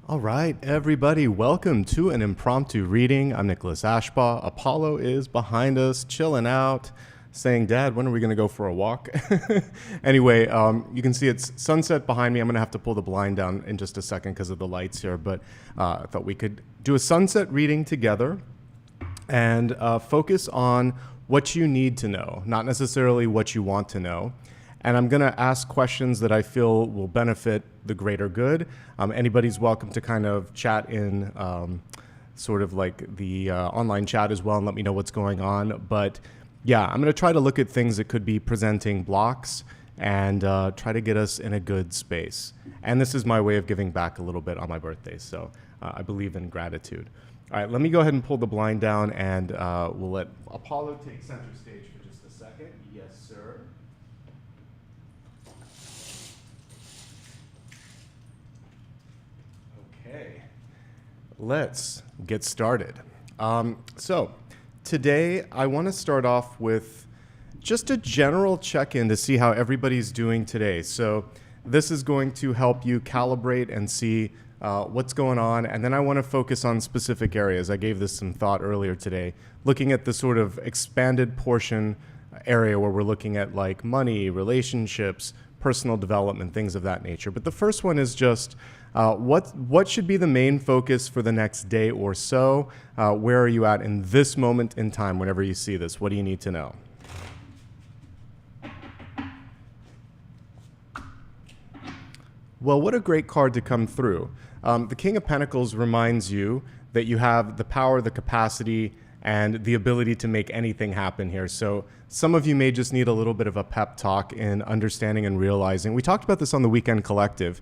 All right, everybody, welcome to an impromptu reading. I'm Nicholas Ashbaugh. Apollo is behind us, chilling out, saying, Dad, when are we going to go for a walk? Anyway, you can see it's sunset behind me. I'm going to have to pull the blind down in just a second because of the lights here, but I thought we could do a sunset reading together and focus on what you need to know, not necessarily what you want to know. And I'm going to ask questions that I feel will benefit the greater good. Anybody's welcome to kind of chat in sort of like the online chat as well and let me know what's going on. But yeah, I'm going to try to look at things that could be presenting blocks and try to get us in a good space. And this is my way of giving back a little bit on my birthday. So I believe in gratitude. All right, let me go ahead and pull the blind down and we'll let Apollo take center stage for just a second. Yes, sir. Okay, let's get started. So today I want to start off with just a general check-in to see how everybody's doing today. So this is going to help you calibrate and see what's going on, and then I want to focus on specific areas. I gave this some thought earlier today, looking at the sort of expanded portion area where we're looking at like money, relationships, personal development, things of that nature. But the first one is just what should be the main focus for the next day or so? Where are you at in this moment in time whenever you see this? What do you need to know? Well, what a great card to come through. The King of Pentacles reminds you that you have the power, the capacity, and the ability to make anything happen here. So some of you may just need a little bit of a pep talk in understanding and realizing. We talked about this on the Weekend Collective.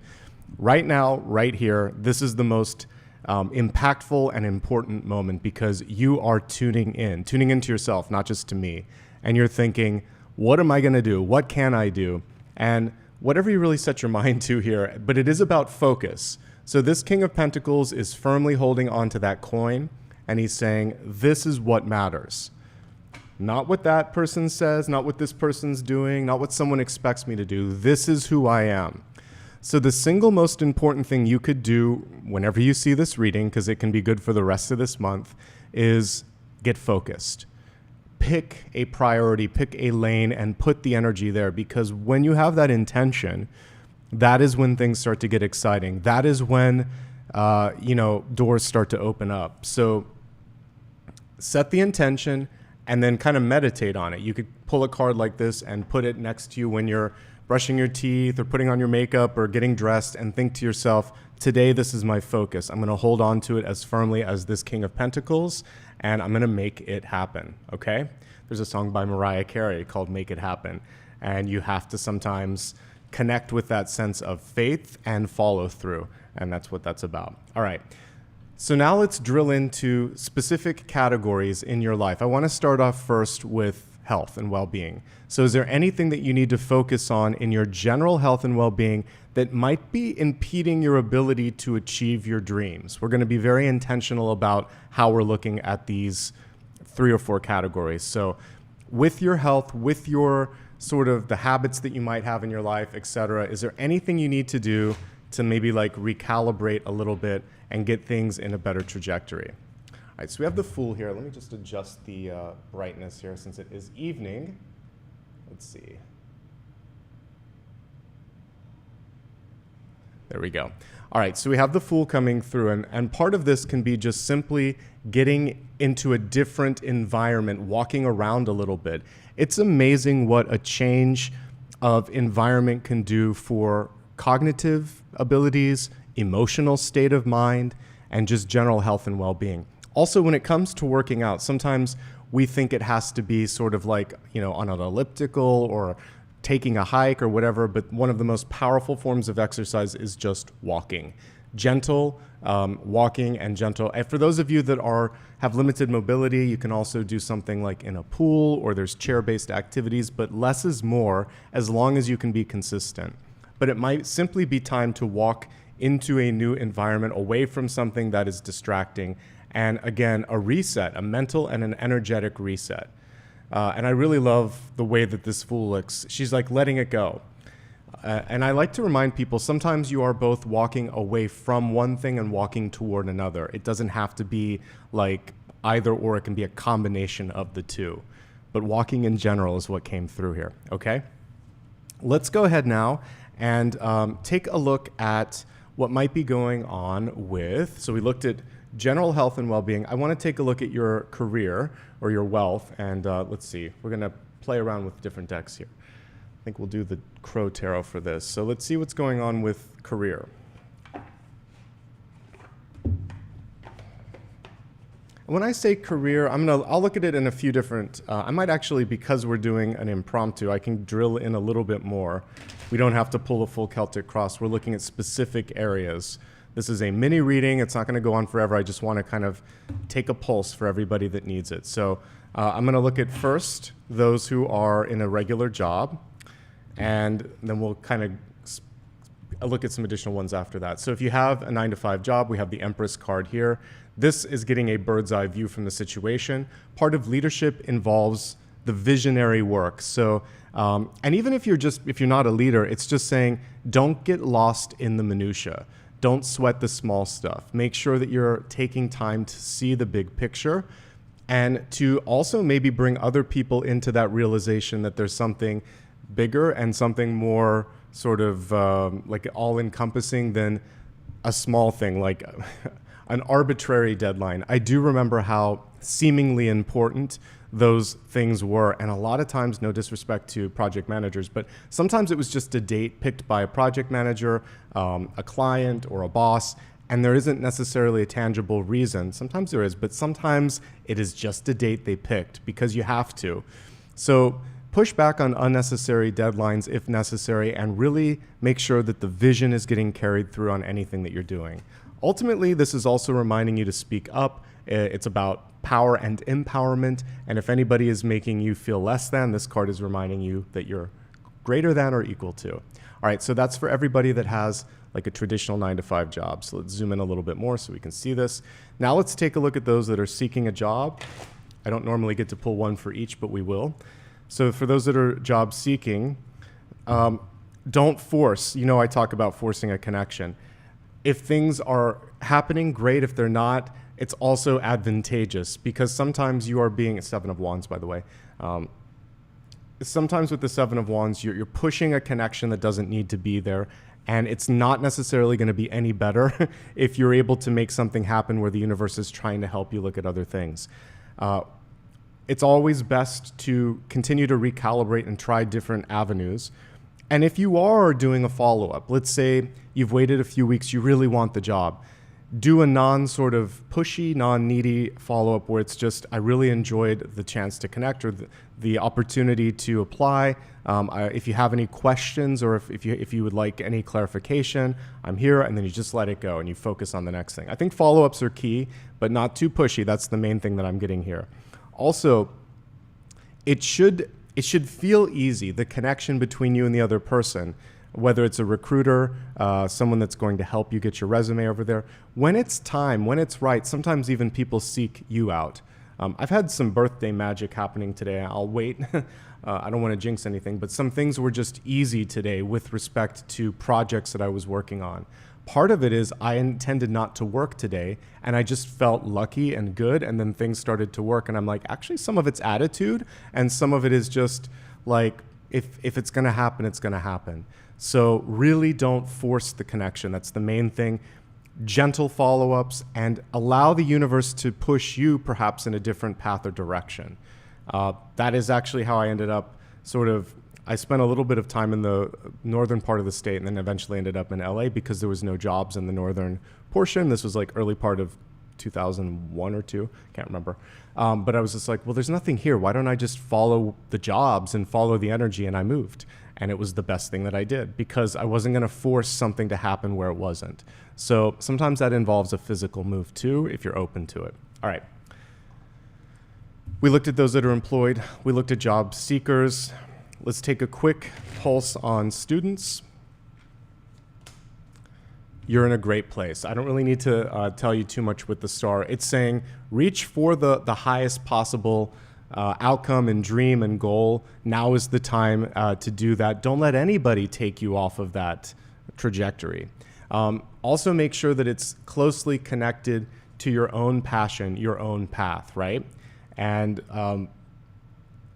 Right now, right here, this is the most impactful and important moment because you are tuning into yourself, not just to me. And you're thinking, what am I going to do? What can I do? And whatever you really set your mind to here, but it is about focus. So this King of Pentacles is firmly holding onto that coin, and he's saying, this is what matters. Not what that person says, not what this person's doing, not what someone expects me to do. This is who I am. So the single most important thing you could do whenever you see this reading, because it can be good for the rest of this month, is get focused. Pick a priority, pick a lane, and put the energy there, because when you have that intention, that is when things start to get exciting. That is when, doors start to open up. So set the intention and then kind of meditate on it. You could pull a card like this and put it next to you when you're brushing your teeth or putting on your makeup or getting dressed, and think to yourself, today this is my focus. I'm going to hold on to it as firmly as this King of Pentacles, and I'm going to make it happen, okay? There's a song by Mariah Carey called Make It Happen, and you have to sometimes connect with that sense of faith and follow through, and that's what that's about. All right, so now let's drill into specific categories in your life. I want to start off first with health and well-being. So is there anything that you need to focus on in your general health and well-being that might be impeding your ability to achieve your dreams? We're going to be very intentional about how we're looking at these 3 or 4 categories. So with your health, with your sort of the habits that you might have in your life, etc., is there anything you need to do to maybe like recalibrate a little bit and get things in a better trajectory? All right, so we have the Fool here. Let me just adjust the brightness here since it is evening. Let's see. There we go. All right, so we have the Fool coming through, and part of this can be just simply getting into a different environment, walking around a little bit. It's amazing what a change of environment can do for cognitive abilities, emotional state of mind, and just general health and well-being. Also, when it comes to working out, sometimes we think it has to be sort of like, on an elliptical or taking a hike or whatever, but one of the most powerful forms of exercise is just walking. Gentle walking and gentle. And for those of you that have limited mobility, you can also do something like in a pool, or there's chair-based activities, but less is more as long as you can be consistent. But it might simply be time to walk into a new environment, away from something that is distracting. And again, a reset, a mental and an energetic reset. And I really love the way that this Fool looks. She's like letting it go. And I like to remind people, sometimes you are both walking away from one thing and walking toward another. It doesn't have to be like either or, it can be a combination of the two. But walking in general is what came through here, okay? Let's go ahead now and take a look at what might be going on with, so we looked at general health and well-being. I want to take a look at your career or your wealth, and let's see, we're going to play around with different decks here. I think we'll do the Crow Tarot for this. So let's see what's going on with career. When I say career, I'll look at it in a few different, I might actually, because we're doing an impromptu, I can drill in a little bit more. We don't have to pull a full Celtic cross. We're looking at specific areas. This is a mini reading. It's not going to go on forever. I just want to kind of take a pulse for everybody that needs it. So I'm going to look at first those who are in a regular job, and then we'll kind of look at some additional ones after that. So if you have a 9-to-5 job, we have the Empress card here. This is getting a bird's eye view from the situation. Part of leadership involves the visionary work. So, and even if you're not a leader, it's just saying, don't get lost in the minutia. Don't sweat the small stuff. Make sure that you're taking time to see the big picture, and to also maybe bring other people into that realization that there's something bigger and something more sort of like all-encompassing than a small thing, like an arbitrary deadline. I do remember how seemingly important those things were, and a lot of times, no disrespect to project managers, but sometimes it was just a date picked by a project manager, a client, or a boss, and there isn't necessarily a tangible reason. Sometimes there is, but sometimes it is just a date they picked because you have to. So push back on unnecessary deadlines if necessary, and really make sure that the vision is getting carried through on anything that you're doing. Ultimately, this is also reminding you to speak up. It's about power and empowerment, and if anybody is making you feel less than, this card is reminding you that you're greater than or equal to. All right, so that's for everybody that has like a traditional 9-to-5 job. So let's zoom in a little bit more so we can see this. Now let's take a look at those that are seeking a job. I don't normally get to pull one for each, but we will. So for those that are job seeking, don't force. You know, I talk about forcing a connection. If things are happening, great. If they're not, it's also advantageous, because sometimes you are being, 7 of Wands, by the way. Sometimes with the 7 of Wands, you're pushing a connection that doesn't need to be there, and it's not necessarily going to be any better if you're able to make something happen where the universe is trying to help you look at other things. It's always best to continue to recalibrate and try different avenues. And if you are doing a follow-up, let's say you've waited a few weeks, you really want the job, do a non-sort of pushy, non-needy follow-up where it's just, I really enjoyed the chance to connect, or the opportunity to apply. If you have any questions, or if you would like any clarification, I'm here, and then you just let it go and you focus on the next thing. I think follow-ups are key, but not too pushy. That's the main thing that I'm getting here. Also, it should feel easy, the connection between you and the other person, whether it's a recruiter, someone that's going to help you get your resume over there. When it's time, when it's right, sometimes even people seek you out. I've had some birthday magic happening today. I'll wait. I don't want to jinx anything, but some things were just easy today with respect to projects that I was working on. Part of it is I intended not to work today, and I just felt lucky and good, and then things started to work, and I'm like, actually, some of it's attitude, and some of it is just like, if it's going to happen, it's going to happen. So really don't force the connection. That's the main thing. Gentle follow-ups, and allow the universe to push you perhaps in a different path or direction. That is actually how I ended up I spent a little bit of time in the northern part of the state, and then eventually ended up in LA because there was no jobs in the northern portion. This was like early part of 2001 or 2, can't remember. But I was just like, well, there's nothing here. Why don't I just follow the jobs and follow the energy? And I moved. And it was the best thing that I did, because I wasn't going to force something to happen where it wasn't. So sometimes that involves a physical move too, if you're open to it. All right. We looked at those that are employed. We looked at job seekers. Let's take a quick pulse on students. You're in a great place. I don't really need to tell you too much with the star. It's saying reach for the highest possible outcome and dream and goal, now is the time to do that. Don't let anybody take you off of that trajectory. Also make sure that it's closely connected to your own passion, your own path, right? And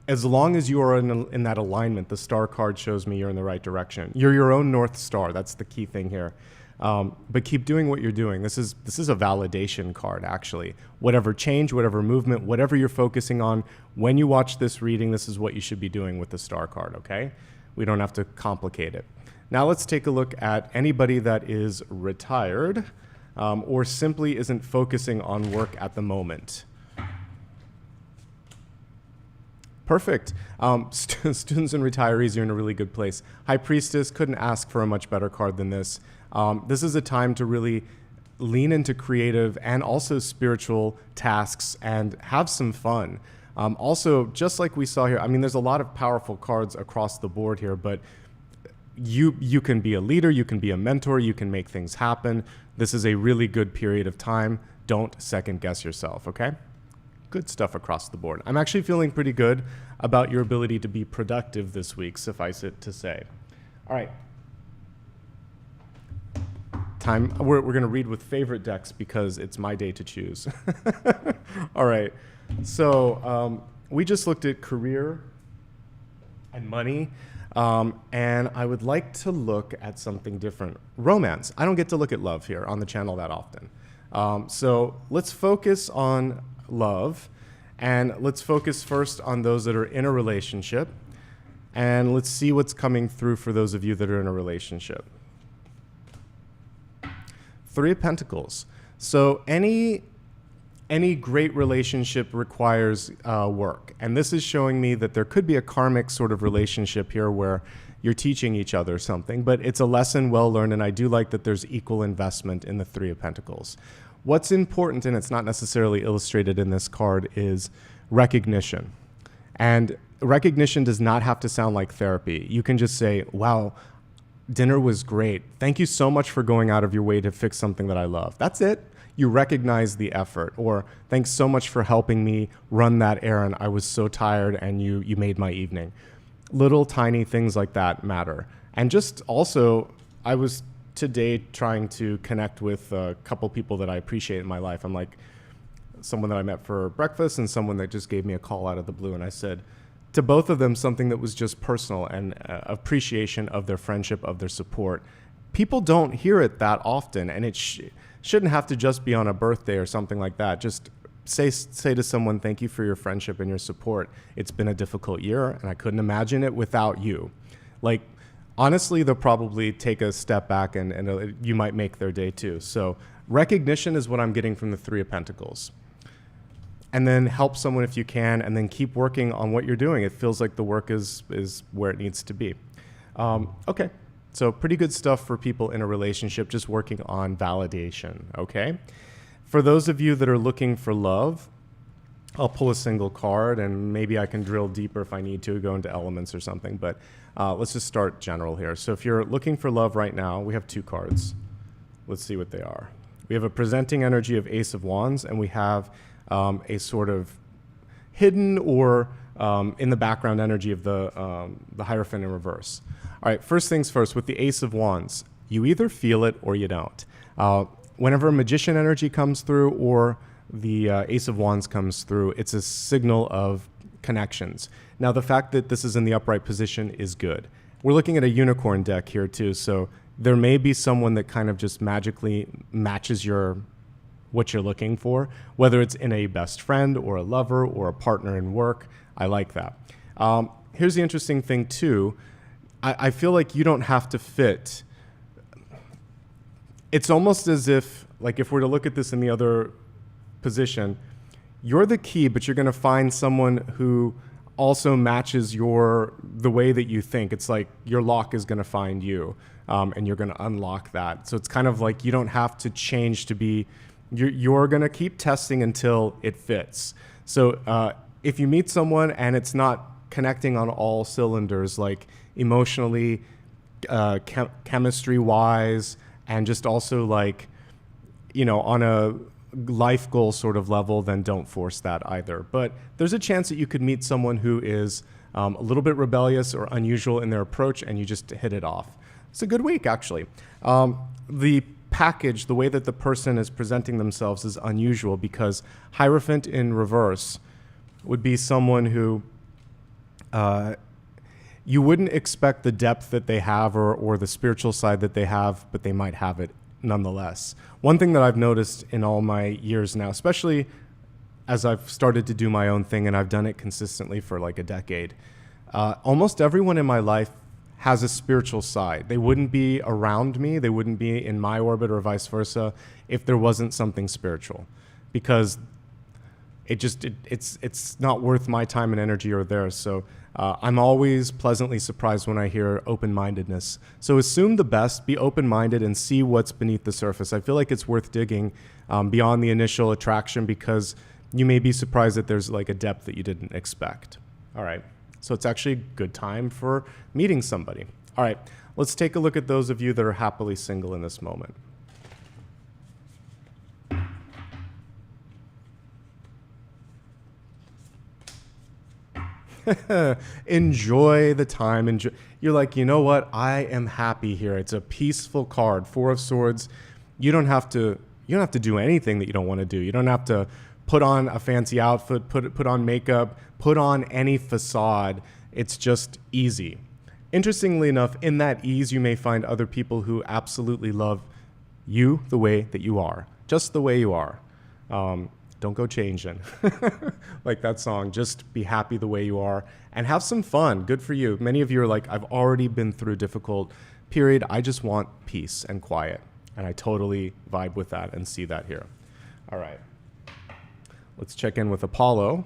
as long as you are in that alignment, the star card shows me you're in the right direction. You're your own North Star. That's the key thing here. But keep doing what you're doing. This is a validation card, actually. Whatever change, whatever movement, whatever you're focusing on, when you watch this reading, this is what you should be doing with the star card, okay? We don't have to complicate it. Now let's take a look at anybody that is retired or simply isn't focusing on work at the moment. Perfect. Students and retirees, you're in a really good place. High Priestess, couldn't ask for a much better card than this. This is a time to really lean into creative and also spiritual tasks and have some fun. Also, just like we saw here, I mean, there's a lot of powerful cards across the board here, but you can be a leader, you can be a mentor, you can make things happen. This is a really good period of time. Don't second guess yourself, okay? Good stuff across the board. I'm actually feeling pretty good about your ability to be productive this week, suffice it to say. All right. Time. We're going to read with favorite decks because it's my day to choose. All right. So we just looked at career and money, and I would like to look at something different. Romance. I don't get to look at love here on the channel that often. So let's focus on love, and let's focus first on those that are in a relationship, and let's see what's coming through for those of you that are in a relationship. Three of Pentacles. So any great relationship requires work, and this is showing me that there could be a karmic sort of relationship here where you're teaching each other something, but it's a lesson well learned, and I do like that there's equal investment in the Three of Pentacles. What's important, and it's not necessarily illustrated in this card, is recognition. And recognition does not have to sound like therapy. You can just say, wow, dinner was great. Thank you so much for going out of your way to fix something that I love. That's it. You recognize the effort. Or thanks so much for helping me run that errand. I was so tired and you made my evening. Little tiny things like that matter. And just also, I was today trying to connect with a couple people that I appreciate in my life. I'm like someone that I met for breakfast and someone that just gave me a call out of the blue. And I said to both of them something that was just personal and appreciation of their friendship, of their support. People don't hear it that often, and it shouldn't have to just be on a birthday or something like that. Just say to someone, thank you for your friendship and your support. It's been a difficult year, and I couldn't imagine it without you. Like, honestly, they'll probably take a step back and you might make their day too. So recognition is what I'm getting from the Three of Pentacles. And then help someone if you can, and then keep working on what you're doing. It feels like the work is where it needs to be. Okay, so pretty good stuff for people in a relationship, just working on validation, okay? For those of you that are looking for love, I'll pull a single card, and maybe I can drill deeper if I need to, go into elements or something, but let's just start general here. So if you're looking for love right now, we have two cards. Let's see what they are. We have a presenting energy of Ace of Wands, and we have a sort of hidden or in the background energy of the Hierophant in reverse. All right, first things first, with the Ace of Wands, you either feel it or you don't. Whenever Magician energy comes through or the Ace of Wands comes through, it's a signal of connections. Now, the fact that this is in the upright position is good. We're looking at a unicorn deck here too, so there may be someone that kind of just magically matches what you're looking for, whether it's in a best friend or a lover or a partner in work. I like that. Here's the interesting thing too. I feel like you don't have to fit. It's almost as if, like if we're to look at this in the other position, you're the key, but you're going to find someone who also matches the way that you think. It's like your lock is going to find you, and you're going to unlock that. So it's kind of like you don't have to change to be. You're going to keep testing until it fits. So if you meet someone and it's not connecting on all cylinders, like emotionally, chemistry-wise, and just also like, on life goal sort of level, then don't force that either. But there's a chance that you could meet someone who is a little bit rebellious or unusual in their approach, and you just hit it off. It's a good week, actually. The package, the way that the person is presenting themselves is unusual because Hierophant in reverse would be someone who you wouldn't expect the depth that they have or the spiritual side that they have, but they might have it nonetheless. One thing that I've noticed in all my years now, especially as I've started to do my own thing and I've done it consistently for like a decade, almost everyone in my life has a spiritual side. They wouldn't be around me, they wouldn't be in my orbit or vice versa if there wasn't something spiritual, because it's not worth my time and energy or theirs. So I'm always pleasantly surprised when I hear open-mindedness. So assume the best, be open-minded, and see what's beneath the surface. I feel like it's worth digging beyond the initial attraction, because you may be surprised that there's like a depth that you didn't expect. All right, so it's actually a good time for meeting somebody. All right, let's take a look at those of you that are happily single in this moment. Enjoy the time. You're like, you know what? I am happy here. It's a peaceful card. Four of Swords. You don't have to do anything that you don't want to do. You don't have to put on a fancy outfit, put on makeup, put on any facade. It's just easy. Interestingly enough, in that ease, you may find other people who absolutely love you the way that you are, just the way you are. Don't go changing. Like that song, just be happy the way you are and have some fun. Good for you. Many of you are like, I've already been through a difficult period. I just want peace and quiet. And I totally vibe with that and see that here. All right. Let's check in with Apollo,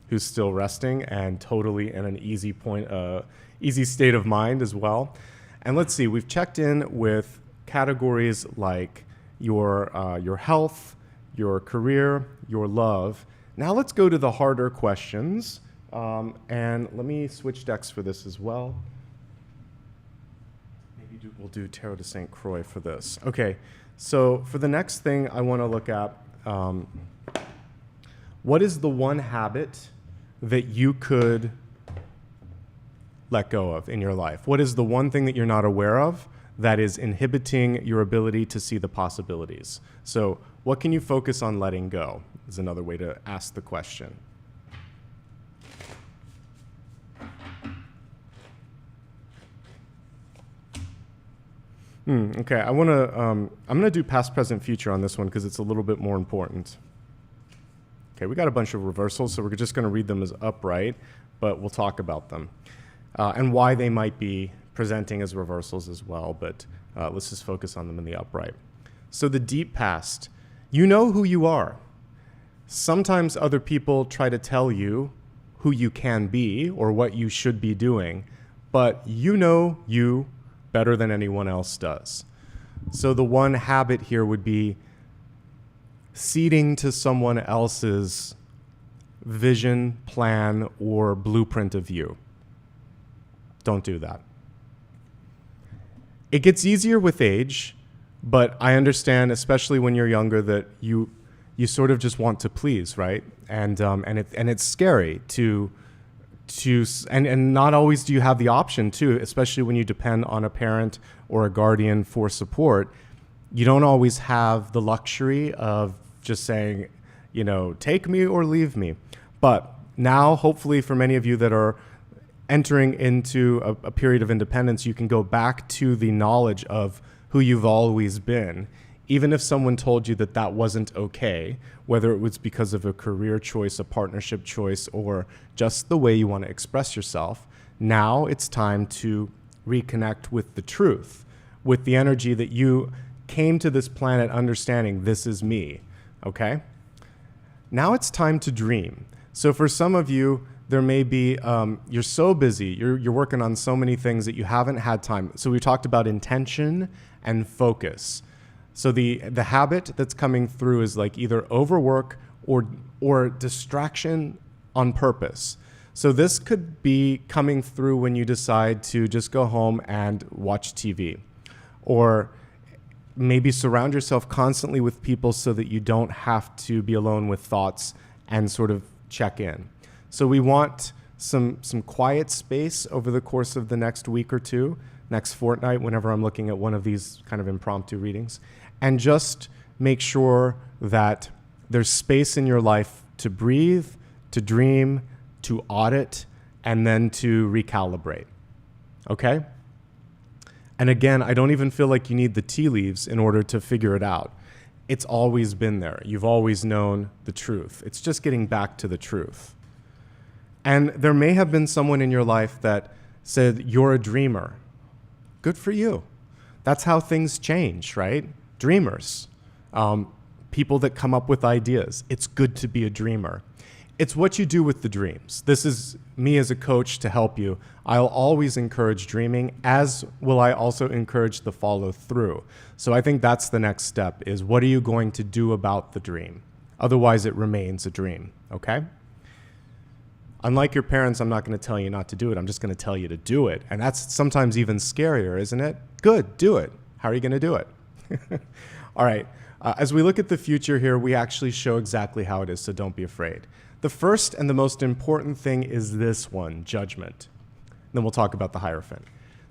who's still resting and totally in an easy state of mind as well. And let's see, we've checked in with categories like your health, your career, your love. Now let's go to the harder questions. And let me switch decks for this as well. Maybe we'll do Tarot de St. Croix for this. Okay, so for the next thing I want to look at, what is the one habit that you could let go of in your life? What is the one thing that you're not aware of that is inhibiting your ability to see the possibilities? So what can you focus on letting go is another way to ask the question. Okay, I'm gonna do past, present, future on this one because it's a little bit more important. Okay, we got a bunch of reversals, so we're just gonna read them as upright, but we'll talk about them and why they might be presenting as reversals as well, but let's just focus on them in the upright. So the deep past. You know who you are. Sometimes other people try to tell you who you can be or what you should be doing, but you know you better than anyone else does. So the one habit here would be ceding to someone else's vision, plan, or blueprint of you. Don't do that. It gets easier with age. But I understand, especially when you're younger, that you sort of just want to please, right? And it's scary and not always do you have the option to, especially when you depend on a parent or a guardian for support. You don't always have the luxury of just saying, take me or leave me. But now, hopefully, for many of you that are entering into a period of independence, you can go back to the knowledge of who you've always been, even if someone told you that that wasn't okay, whether it was because of a career choice, a partnership choice, or just the way you want to express yourself. Now it's time to reconnect with the truth, with the energy that you came to this planet understanding this is me, okay? Now it's time to dream. So for some of you, there may be, you're so busy, you're working on so many things that you haven't had time. So we talked about intention and focus. So the habit that's coming through is like either overwork or distraction on purpose. So this could be coming through when you decide to just go home and watch TV. Or maybe surround yourself constantly with people so that you don't have to be alone with thoughts and sort of check in. So we want some quiet space over the course of the next week or two, next fortnight, whenever I'm looking at one of these kind of impromptu readings, and just make sure that there's space in your life to breathe, to dream, to audit, and then to recalibrate. Okay? And again, I don't even feel like you need the tea leaves in order to figure it out. It's always been there. You've always known the truth. It's just getting back to the truth. And there may have been someone in your life that said, you're a dreamer. Good for you. That's how things change, right? Dreamers. People that come up with ideas. It's good to be a dreamer. It's what you do with the dreams. This is me as a coach to help you. I'll always encourage dreaming, as will I also encourage the follow through. So I think that's the next step, is what are you going to do about the dream? Otherwise, it remains a dream, okay? Unlike your parents, I'm not going to tell you not to do it. I'm just going to tell you to do it. And that's sometimes even scarier, isn't it? Good, do it. How are you going to do it? All right. As we look at the future here, we actually show exactly how it is, so don't be afraid. The first and the most important thing is this one, judgment. Then we'll talk about the Hierophant.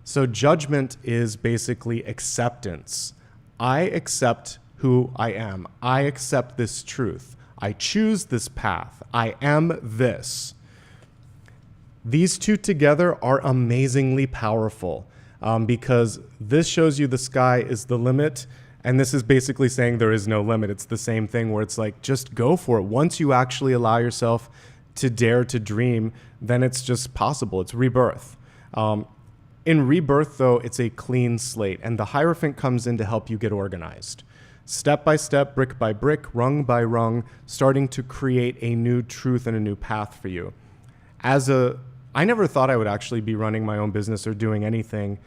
So judgment is basically acceptance. I accept who I am. I accept this truth. I choose this path. I am this. These two together are amazingly powerful because this shows you the sky is the limit. And this is basically saying there is no limit. It's the same thing where it's like, just go for it. Once you actually allow yourself to dare to dream, then it's just possible. It's rebirth. In rebirth, though, it's a clean slate. And the Hierophant comes in to help you get organized. Step by step, brick by brick, rung by rung, starting to create a new truth and a new path for you. I never thought I would actually be running my own business or doing anything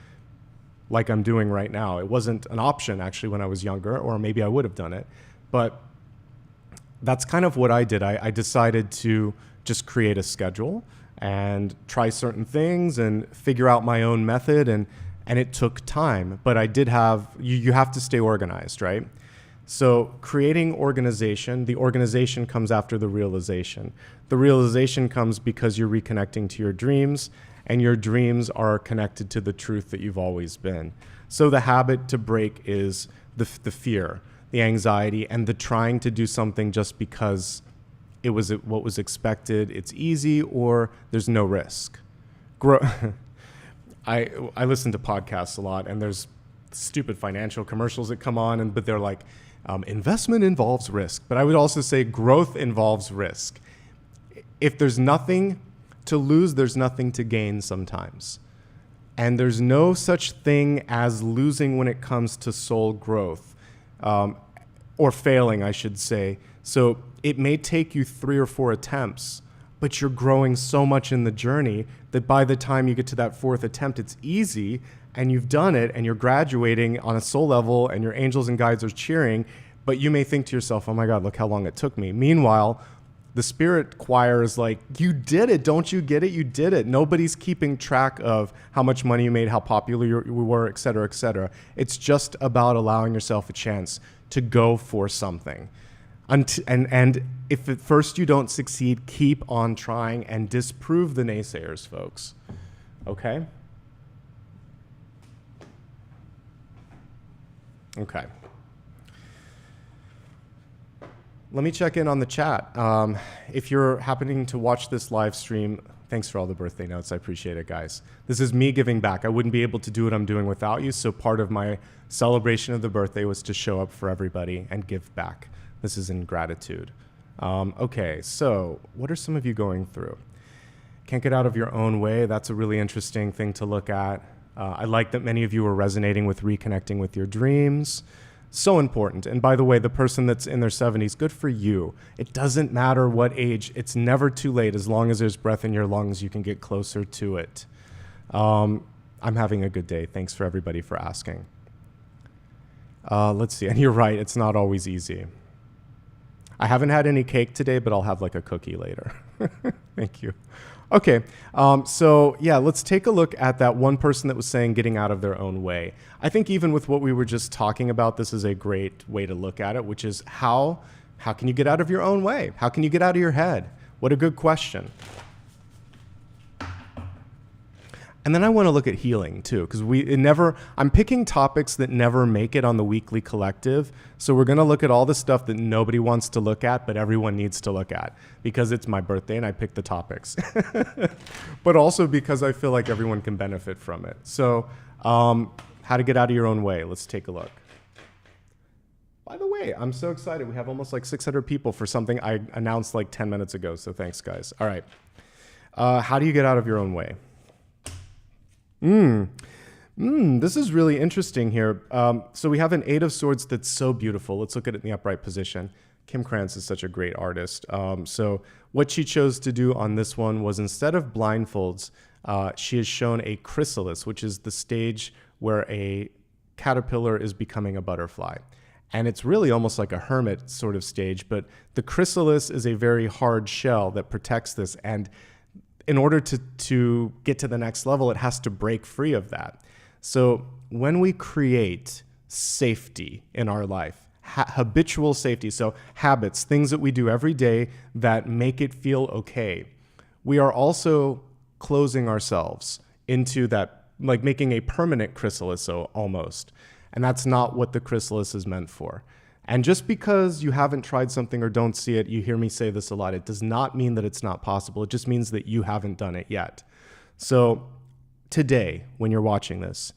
like I'm doing right now. It wasn't an option actually when I was younger, or maybe I would have done it. But that's kind of what I did. I decided to just create a schedule and try certain things and figure out my own method. And it took time, but I did have, you have to stay organized, right? So creating organization, the organization comes after the realization. The realization comes because you're reconnecting to your dreams, and your dreams are connected to the truth that you've always been. So the habit to break is the fear, the anxiety, and the trying to do something just because it was what was expected, it's easy, or there's no risk. I listen to podcasts a lot, and there's stupid financial commercials that come on, but they're like, investment involves risk. But I would also say growth involves risk. If there's nothing to lose, there's nothing to gain sometimes. And there's no such thing as losing when it comes to soul growth, or failing, I should say. So it may take you 3 or 4 attempts, but you're growing so much in the journey that by the time you get to that 4th attempt, it's easy, and you've done it, and you're graduating on a soul level, and your angels and guides are cheering, but you may think to yourself, oh my God, look how long it took me. Meanwhile, the spirit choir is like, you did it. Don't you get it? You did it. Nobody's keeping track of how much money you made, how popular you were, et cetera, et cetera. It's just about allowing yourself a chance to go for something. And if at first you don't succeed, keep on trying and disprove the naysayers, folks. Okay? Okay. Let me check in on the chat. If you're happening to watch this live stream, thanks for all the birthday notes. I appreciate it, guys. This is me giving back. I wouldn't be able to do what I'm doing without you, so part of my celebration of the birthday was to show up for everybody and give back. This is in gratitude. Okay, so what are some of you going through? Can't get out of your own way. That's a really interesting thing to look at. I like that many of you are resonating with reconnecting with your dreams. So important. And by the way, the person that's in their 70s, good for you. It doesn't matter what age. It's never too late. As long as there's breath in your lungs, you can get closer to it. I'm having a good day. Thanks for everybody for asking. Let's see. And you're right. It's not always easy. I haven't had any cake today, but I'll have like a cookie later. Thank you. Okay, so yeah, let's take a look at that one person that was saying getting out of their own way. I think even with what we were just talking about, this is a great way to look at it, which is how can you get out of your own way? How can you get out of your head? What a good question. And then I want to look at healing too, because I'm picking topics that never make it on the weekly collective. So we're going to look at all the stuff that nobody wants to look at, but everyone needs to look at because it's my birthday and I picked the topics, but also because I feel like everyone can benefit from it. So how to get out of your own way. Let's take a look. By the way, I'm so excited. We have almost like 600 people for something I announced like 10 minutes ago. So thanks, guys. All right. How do you get out of your own way? This is really interesting here. So we have an Eight of Swords that's so beautiful. Let's look at it in the upright position. Kim Krantz is such a great artist. So what she chose to do on this one was instead of blindfolds, she has shown a chrysalis, which is the stage where a caterpillar is becoming a butterfly. And it's really almost like a hermit sort of stage, but the chrysalis is a very hard shell that protects this. And in order to get to the next level, it has to break free of that. So when we create safety in our life, habitual safety, so habits, things that we do every day that make it feel okay, we are also closing ourselves into that, like making a permanent chrysalis, so almost. And that's not what the chrysalis is meant for. And just because you haven't tried something or don't see it, you hear me say this a lot, it does not mean that it's not possible. It just means that you haven't done it yet. So today, when you're watching this,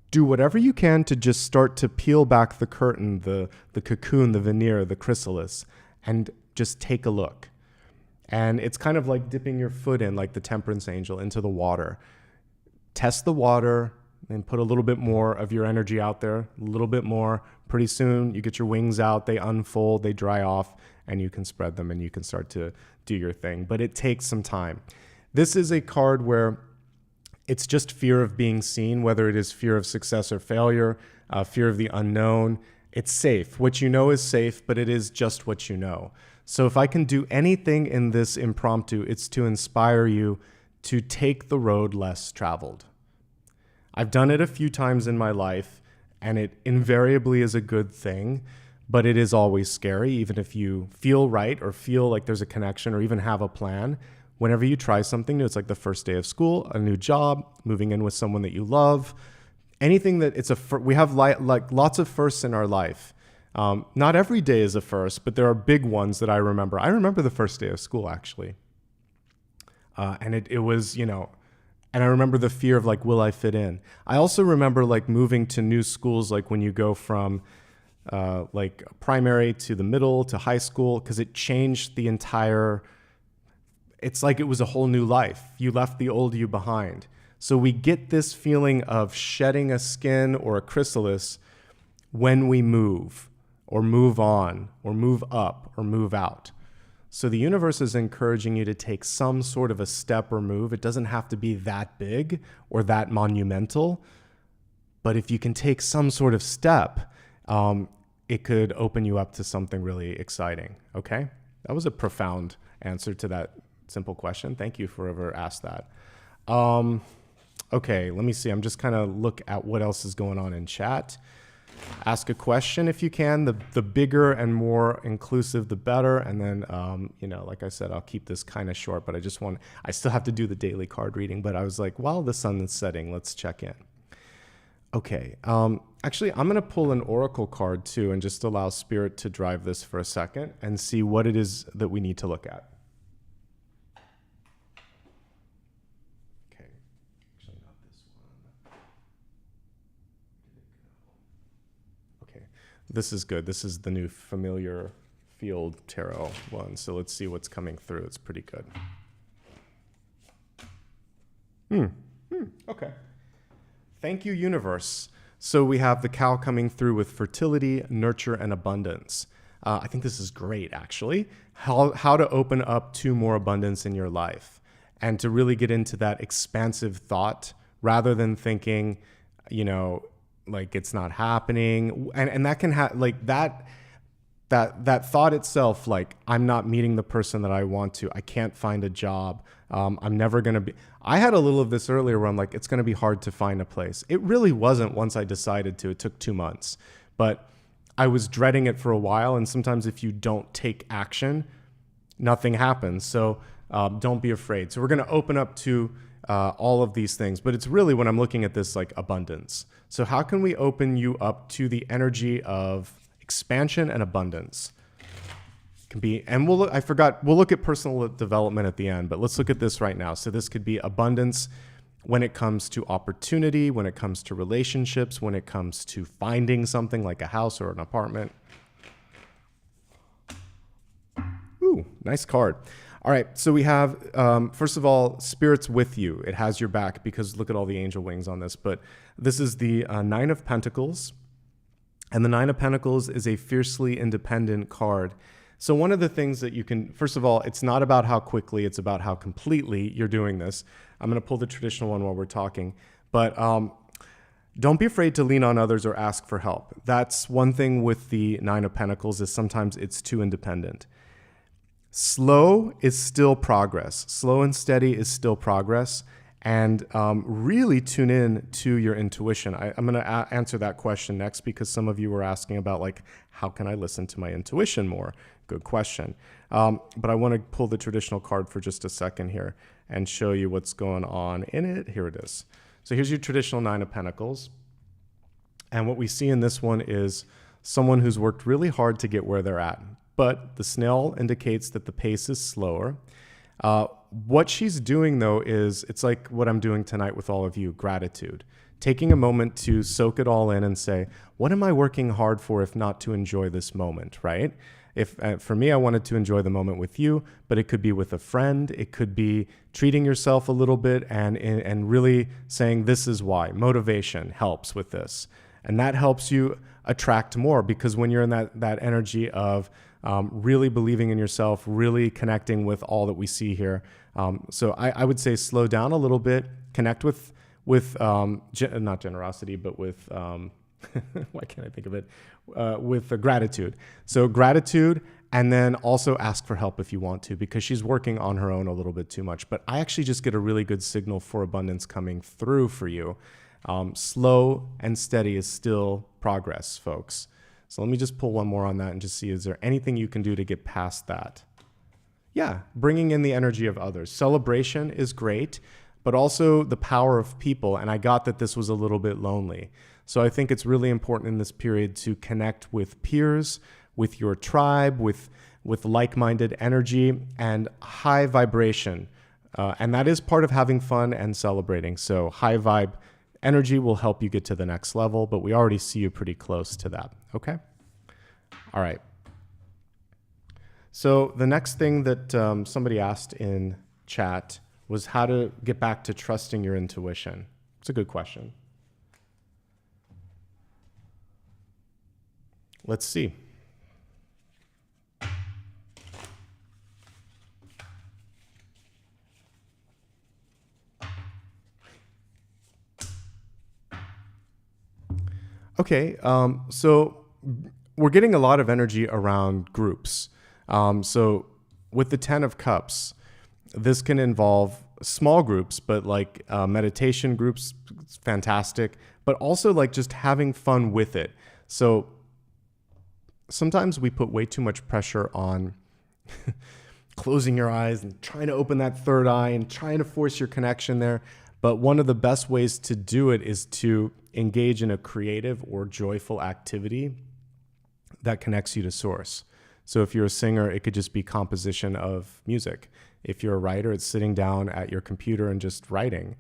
do whatever you can to just start to peel back the curtain, the cocoon, the veneer, the chrysalis, and just take a look. And it's kind of like dipping your foot in, like the temperance angel, into the water. Test the water and put a little bit more of your energy out there, a little bit more. Pretty soon you get your wings out, they unfold, they dry off, and you can spread them and you can start to do your thing. But it takes some time. This is a card where it's just fear of being seen, whether it is fear of success or failure, fear of the unknown. It's safe. What you know is safe, but it is just what you know. So if I can do anything in this impromptu, it's to inspire you to take the road less traveled. I've done it a few times in my life, and it invariably is a good thing, but it is always scary, even if you feel right or feel like there's a connection or even have a plan. Whenever you try something new, it's like the first day of school, a new job, moving in with someone that you love, anything that we have like lots of firsts in our life. Not every day is a first, but there are big ones that I remember. I remember the first day of school, actually. And it was, and I remember the fear of like, will I fit in? I also remember like moving to new schools, like when you go from like primary to the middle to high school, because it changed the entire, it's like it was a whole new life. You left the old you behind. So we get this feeling of shedding a skin or a chrysalis when we move or move on or move up or move out. So the universe is encouraging you to take some sort of a step or move. It doesn't have to be that big or that monumental, but if you can take some sort of step, it could open you up to something really exciting, okay? That was a profound answer to that simple question. Thank you for whoever asked that. Okay, let me see. I'm just kind of look at what else is going on in chat. Ask a question if you can. The bigger and more inclusive, the better. And then, like I said, I'll keep this kind of short, but I still have to do the daily card reading. But I was like, while the sun is setting, let's check in. Okay. Actually, I'm going to pull an oracle card too and just allow Spirit to drive this for a second and see what it is that we need to look at. This is good. This is the new familiar field tarot one. So let's see what's coming through. It's pretty good. Okay. Thank you, universe. So we have the cow coming through with fertility, nurture, and abundance. I think this is great, actually. How to open up to more abundance in your life and to really get into that expansive thought rather than thinking, like it's not happening. And that can have like that. that thought itself, like, I'm not meeting the person that I want to, I can't find a job, I'm never going to be. I had a little of this earlier where I'm like, it's going to be hard to find a place. It really wasn't once I decided to. It took 2 months, but I was dreading it for a while. And sometimes if you don't take action, nothing happens. So don't be afraid. So we're going to open up to all of these things, but it's really, when I'm looking at this, like abundance. So how can we open you up to the energy of expansion and abundance? Can be, and we'll look at personal development at the end, but let's look at this right now. So this could be abundance when it comes to opportunity, when it comes to relationships, when it comes to finding something like a house or an apartment. Ooh, nice card. All right, so we have, first of all, Spirit's with you. It has your back, because look at all the angel wings on this. But this is the Nine of Pentacles. And the Nine of Pentacles is a fiercely independent card. So one of the things that you can, first of all, it's not about how quickly, it's about how completely you're doing this. I'm going to pull the traditional one while we're talking. But don't be afraid to lean on others or ask for help. That's one thing with the Nine of Pentacles, is sometimes it's too independent. Slow is still progress. Slow and steady is still progress. And really tune in to your intuition. I'm going to answer that question next, because some of you were asking about, like, how can I listen to my intuition more? Good question. But I want to pull the traditional card for just a second here and show you what's going on in it. Here it is. So here's your traditional Nine of Pentacles. And what we see in this one is someone who's worked really hard to get where they're at. But the snail indicates that the pace is slower. What she's doing, though, is, it's like what I'm doing tonight with all of you, gratitude. Taking a moment to soak it all in and say, what am I working hard for, if not to enjoy this moment, right? If for me, I wanted to enjoy the moment with you, but it could be with a friend. It could be treating yourself a little bit and really saying, this is why. Motivation helps with this. And that helps you attract more, because when you're in that energy of really believing in yourself, really connecting with all that we see here. So I would say slow down a little bit, connect with not generosity, but with, why can't I think of it? With gratitude. So gratitude, and then also ask for help if you want to, because she's working on her own a little bit too much. But I actually just get a really good signal for abundance coming through for you. Slow and steady is still progress, folks. So let me just pull one more on that and just see, is there anything you can do to get past that? Yeah, bringing in the energy of others. Celebration is great, but also the power of people. And I got that this was a little bit lonely. So I think it's really important in this period to connect with peers, with your tribe, with like-minded energy and high vibration. And that is part of having fun and celebrating. So high vibe energy will help you get to the next level, but we already see you pretty close to that. Okay? All right. So the next thing that somebody asked in chat was how to get back to trusting your intuition. It's a good question. Let's see. Okay, so we're getting a lot of energy around groups. So with the 10 of Cups, this can involve small groups, but like meditation groups, it's fantastic, but also like just having fun with it. So sometimes we put way too much pressure on closing your eyes and trying to open that third eye and trying to force your connection there. But one of the best ways to do it is to engage in a creative or joyful activity that connects you to source. So if you're a singer, it could just be composition of music. If you're a writer, it's sitting down at your computer and just writing.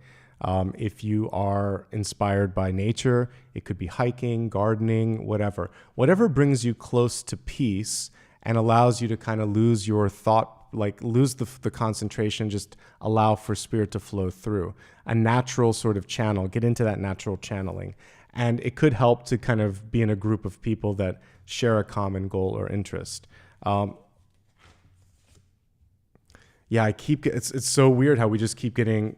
If you are inspired by nature, it could be hiking, gardening, whatever. Whatever brings you close to peace and allows you to kind of lose your thought, like lose the concentration, just allow for spirit to flow through. A natural sort of channel, get into that natural channeling. And it could help to kind of be in a group of people that share a common goal or interest. Yeah, it's so weird how we just keep getting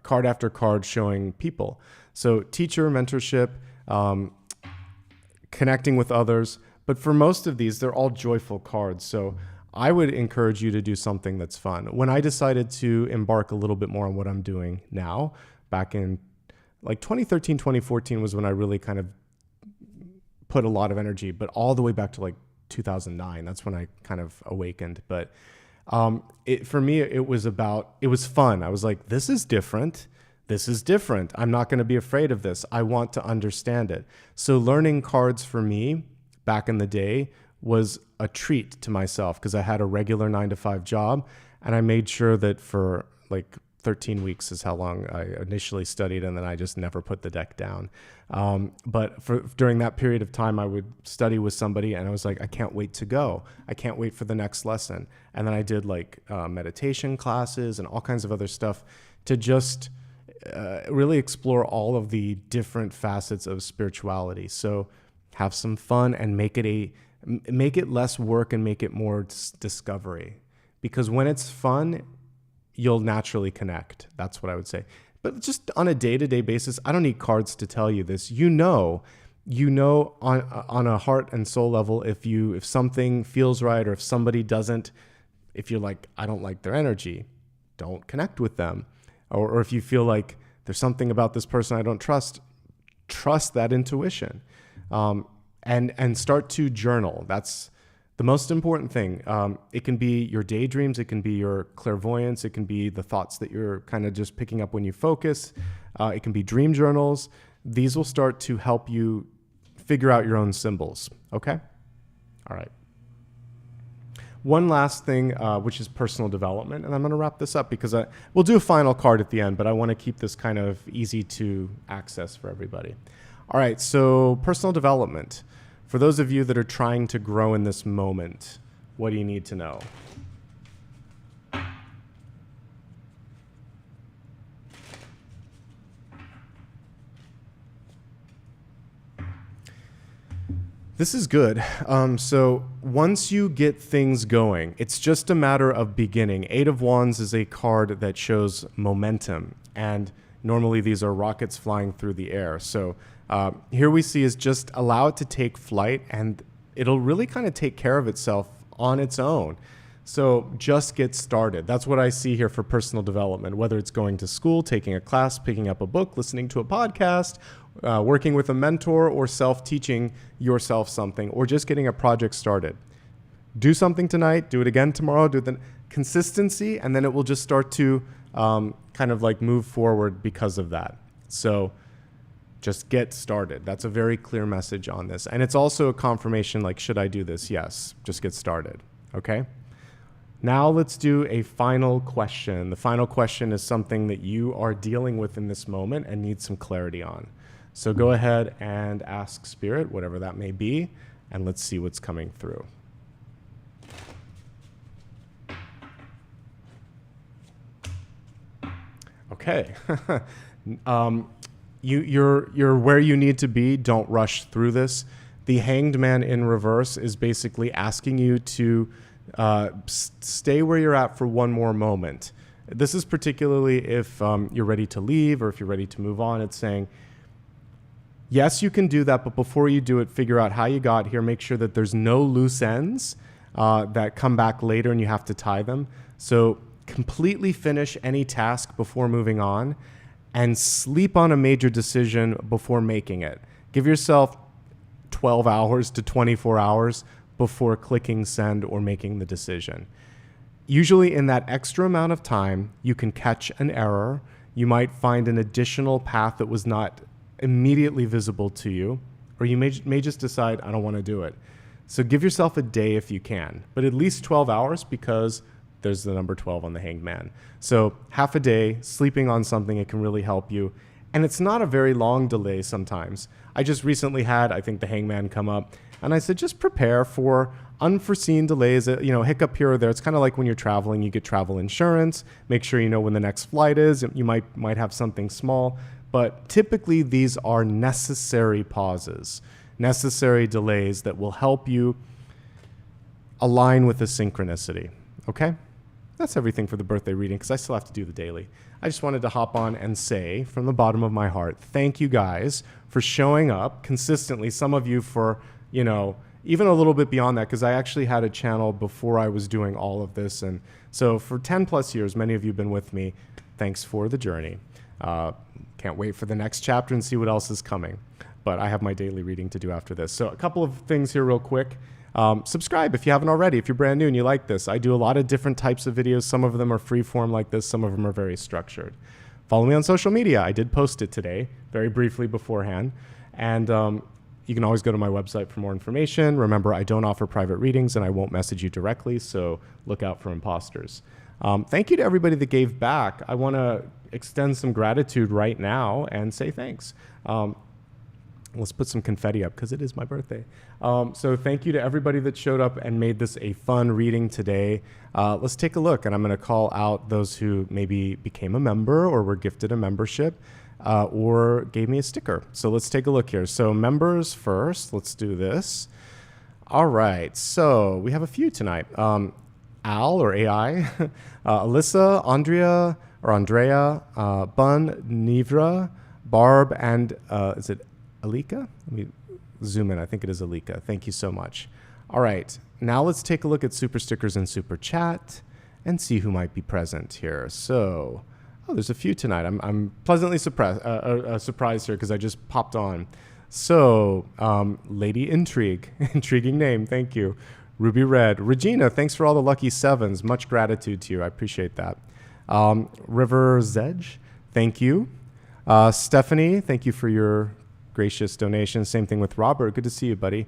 card after card showing people. So teacher, mentorship, connecting with others, But for most of these, they're all joyful cards. So I would encourage you to do something that's fun. When I decided to embark a little bit more on what I'm doing now, back in like 2013, 2014 was when I really kind of put a lot of energy, but all the way back to like 2009, that's when I kind of awakened. But for me, it was fun. I was like, this is different. This is different. I'm not going to be afraid of this. I want to understand it. So learning cards for me back in the day was a treat to myself because I had a regular 9-to-5 job, and I made sure that for like 13 weeks is how long I initially studied, and then I just never put the deck down. But during that period of time, I would study with somebody, and I was like, I can't wait to go. I can't wait for the next lesson. And then I did like meditation classes and all kinds of other stuff to just really explore all of the different facets of spirituality. So have some fun and make it less work and make it more discovery. Because when it's fun, you'll naturally connect. That's what I would say. But just on a day-to-day basis, I don't need cards to tell you this. You know on a heart and soul level if something feels right or if somebody doesn't. If you're like, I don't like their energy, don't connect with them. Or if you feel like there's something about this person I don't trust that intuition. And start to journal. That's the most important thing. It can be your daydreams. It can be your clairvoyance. It can be the thoughts that you're kind of just picking up when you focus. It can be dream journals. These will start to help you figure out your own symbols. Okay? All right. One last thing, which is personal development. And I'm going to wrap this up because we'll do a final card at the end, but I want to keep this kind of easy to access for everybody. All right. So personal development. For those of you that are trying to grow in this moment, what do you need to know? This is good. So once you get things going, it's just a matter of beginning. 8 of Wands is a card that shows momentum, and normally these are rockets flying through the air. So here we see is just allow it to take flight, and it'll really kind of take care of itself on its own. So just get started. That's what I see here for personal development, whether it's going to school, taking a class, picking up a book, listening to a podcast, working with a mentor, or self-teaching yourself something, or just getting a project started. Do something tonight, do it again tomorrow, do the consistency, and then it will just start to kind of like move forward because of that. So just get started. That's a very clear message on this. And it's also a confirmation like, should I do this? Yes, just get started. Okay? Now let's do a final question. The final question is something that you are dealing with in this moment and need some clarity on. So go ahead and ask Spirit, whatever that may be, and let's see what's coming through. Okay. You're where you need to be. Don't rush through this. The Hanged Man in reverse is basically asking you to stay where you're at for one more moment. This is particularly if you're ready to leave or if you're ready to move on. It's saying, yes, you can do that, but before you do it, figure out how you got here. Make sure that there's no loose ends that come back later and you have to tie them. So completely finish any task before moving on, and sleep on a major decision before making it. Give yourself 12 hours to 24 hours before clicking send or making the decision. Usually in that extra amount of time, you can catch an error. You might find an additional path that was not immediately visible to you, or you may just decide, I don't want to do it. So give yourself a day if you can, but at least 12 hours because there's the number 12 on the Hanged Man. So half a day sleeping on something, it can really help you. And it's not a very long delay sometimes. I just recently had, I think, the Hanged Man come up, and I said, just prepare for unforeseen delays, hiccup here or there. It's kind of like when you're traveling, you get travel insurance, make sure you know when the next flight is. You might have something small, but typically these are necessary pauses, necessary delays that will help you align with the synchronicity. Okay? That's everything for the birthday reading because I still have to do the daily. I just wanted to hop on and say from the bottom of my heart, thank you guys for showing up consistently. Some of you for, even a little bit beyond that, because I actually had a channel before I was doing all of this. And so for 10 plus years, many of you have been with me. Thanks for the journey. Can't wait for the next chapter and see what else is coming. But I have my daily reading to do after this. So a couple of things here real quick. Subscribe if you haven't already, if you're brand new and you like this. I do a lot of different types of videos. Some of them are free form like this. Some of them are very structured. Follow me on social media. I did post it today, very briefly beforehand. And you can always go to my website for more information. Remember, I don't offer private readings and I won't message you directly, so look out for imposters. Thank you to everybody that gave back. I want to extend some gratitude right now and say thanks. Let's put some confetti up because it is my birthday. So thank you to everybody that showed up and made this a fun reading today. Let's take a look, and I'm going to call out those who maybe became a member or were gifted a membership or gave me a sticker. So let's take a look here. So members first. Let's do this. All right. So we have a few tonight. Al or AI, Alyssa, Andrea, Bun, Nivra, Barb, and is it Alika? Let me zoom in. I think it is Alika. Thank you so much. All right. Now let's take a look at super stickers and super chat and see who might be present here. So, oh, there's a few tonight. I'm pleasantly surprised here because I just popped on. So, Lady Intrigue, intriguing name. Thank you. Ruby Red. Regina, thanks for all the lucky sevens. Much gratitude to you. I appreciate that. River Zedge, thank you. Stephanie, thank you for your gracious donation. Same thing with Robert. Good to see you, buddy.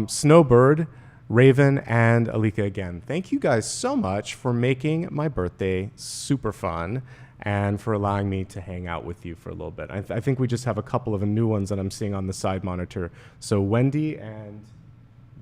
Snowbird, Raven, and Alika again. Thank you guys so much for making my birthday super fun and for allowing me to hang out with you for a little bit. I think we just have a couple of new ones that I'm seeing on the side monitor. So Wendy and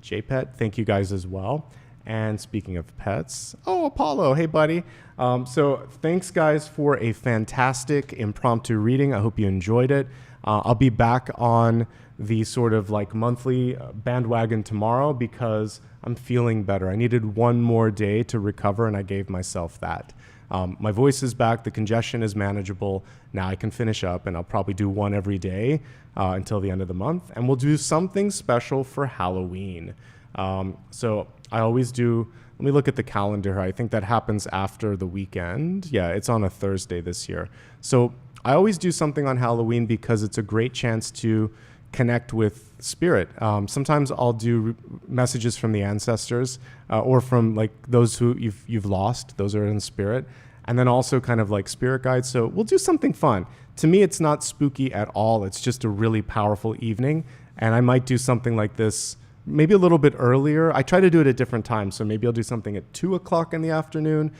JPet, thank you guys as well. And speaking of pets, oh, Apollo, hey, buddy. So thanks, guys, for a fantastic impromptu reading. I hope you enjoyed it. I'll be back on the sort of like monthly bandwagon tomorrow because I'm feeling better. I needed one more day to recover, and I gave myself that. My voice is back. The congestion is manageable. Now I can finish up, and I'll probably do one every day until the end of the month. And we'll do something special for Halloween. So I always do, let me look at the calendar. I think that happens after the weekend. Yeah, it's on a Thursday this year. So I always do something on Halloween because it's a great chance to connect with spirit. Sometimes I'll do messages from the ancestors or from like those who you've lost, those are in spirit, and then also kind of like spirit guides. So we'll do something fun. To me, it's not spooky at all. It's just a really powerful evening. And I might do something like this maybe a little bit earlier. I try to do it at different times. So maybe I'll do something at 2 o'clock in the afternoon.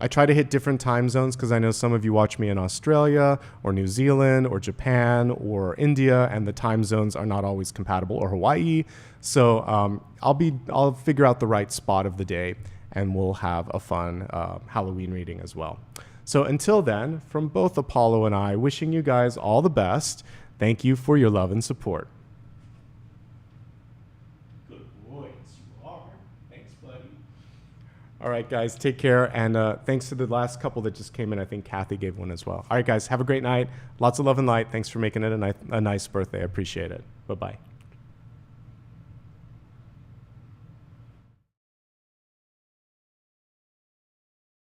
I try to hit different time zones because I know some of you watch me in Australia or New Zealand or Japan or India, and the time zones are not always compatible, or Hawaii. So I'll figure out the right spot of the day, and we'll have a fun Halloween reading as well. So until then, from both Apollo and I, wishing you guys all the best. Thank you for your love and support. All right, guys, take care. And thanks to the last couple that just came in. I think Kathy gave one as well. All right, guys, have a great night. Lots of love and light. Thanks for making it a nice birthday. I appreciate it. Bye-bye.